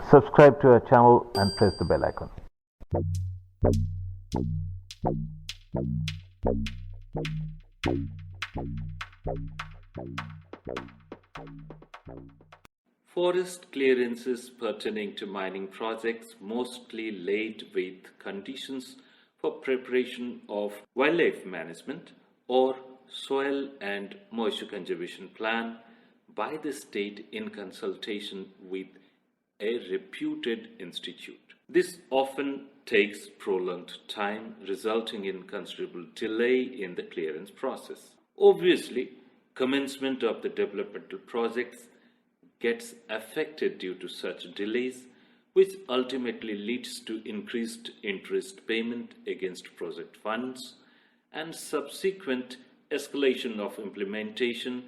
subscribe to our channel and press the bell icon. Forest clearances pertaining to mining projects mostly laid with conditions for preparation of wildlife management or soil and moisture conservation plan by the state in consultation with a reputed institute. This often takes prolonged time, resulting in considerable delay in the clearance process. Obviously, commencement of the developmental projects gets affected due to such delays, which ultimately leads to increased interest payment against project funds and subsequent escalation of implementation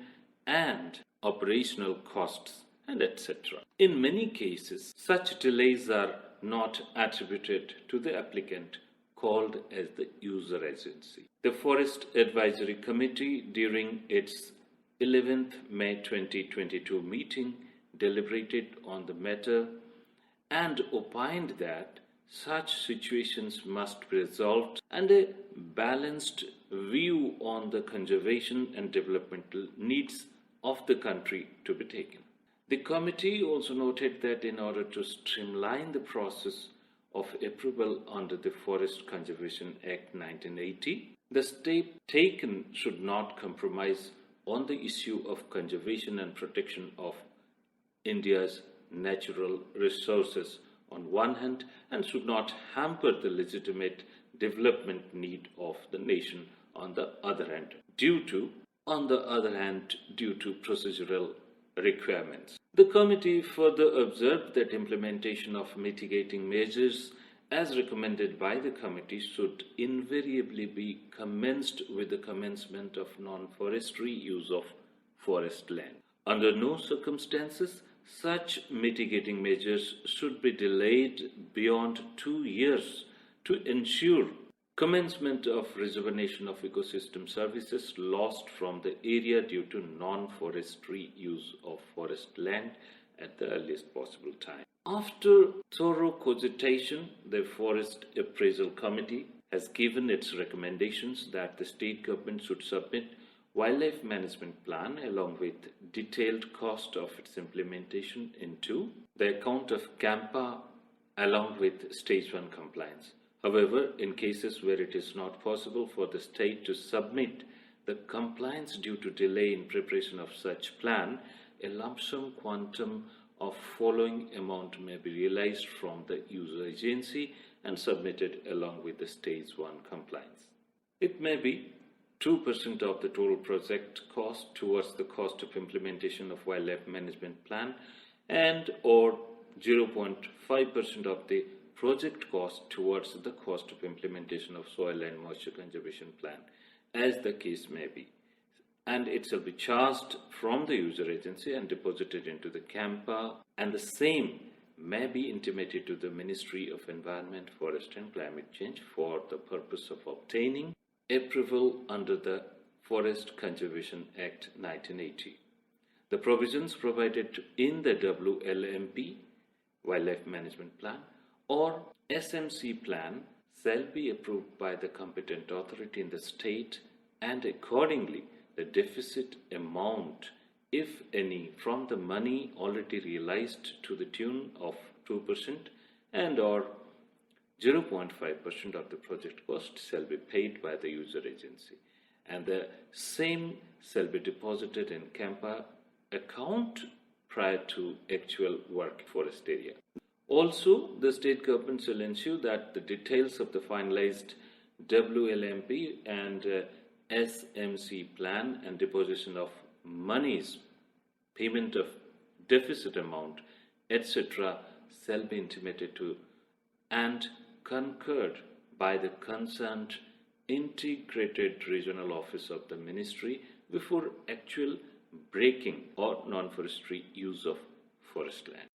and operational costs and etc. In many cases, such delays are not attributed to the applicant, called as the user agency. The Forest Advisory Committee, during its 11th May 2022 meeting, deliberated on the matter and opined that such situations must be resolved and a balanced view on the conservation and developmental needs of the country to be taken. The committee also noted that in order to streamline the process of approval under the Forest Conservation Act 1980, the step taken should not compromise on the issue of conservation and protection of India's natural resources on one hand and should not hamper the legitimate development need of the nation on the other hand due to procedural requirements. The committee further observed that implementation of mitigating measures as recommended by the committee should invariably be commenced with the commencement of non-forestry use of forest land. Under no circumstances, such mitigating measures should be delayed beyond 2 years to ensure commencement of rejuvenation of ecosystem services lost from the area due to non-forestry use of forest land at the earliest possible time. After thorough cogitation, the Forest Appraisal Committee has given its recommendations that the state government should submit wildlife management plan along with detailed cost of its implementation into the account of campa along with stage 1 compliance. However, in cases where it is not possible for the state to submit the compliance due to delay in preparation of such plan, a lump sum quantum of following amount may be realized from the user agency and submitted along with the stage 1 compliance. It may be 2% of the total project cost towards the cost of implementation of wildlife management plan and or 0.5% of the project cost towards the cost of implementation of soil and moisture conservation plan, as the case may be, and it shall be charged from the user agency and deposited into the campa, and the same may be intimated to the Ministry of Environment, Forest and Climate Change for the purpose of obtaining approval under the Forest Conservation Act 1980. The provisions provided in the WLMP, Wildlife Management Plan, or SMC plan shall be approved by the competent authority in the state, and accordingly the deficit amount, if any, from the money already realized to the tune of 2% and or 0.5% of the project cost shall be paid by the user agency, and the same shall be deposited in campa account prior to actual work forest area. Also, the state government shall ensure that the details of the finalized WLMP and SMC plan and deposition of monies, payment of deficit amount, etc. shall be intimated to and concurred by the concerned integrated regional office of the ministry before actual breaking or non-forestry use of forest land.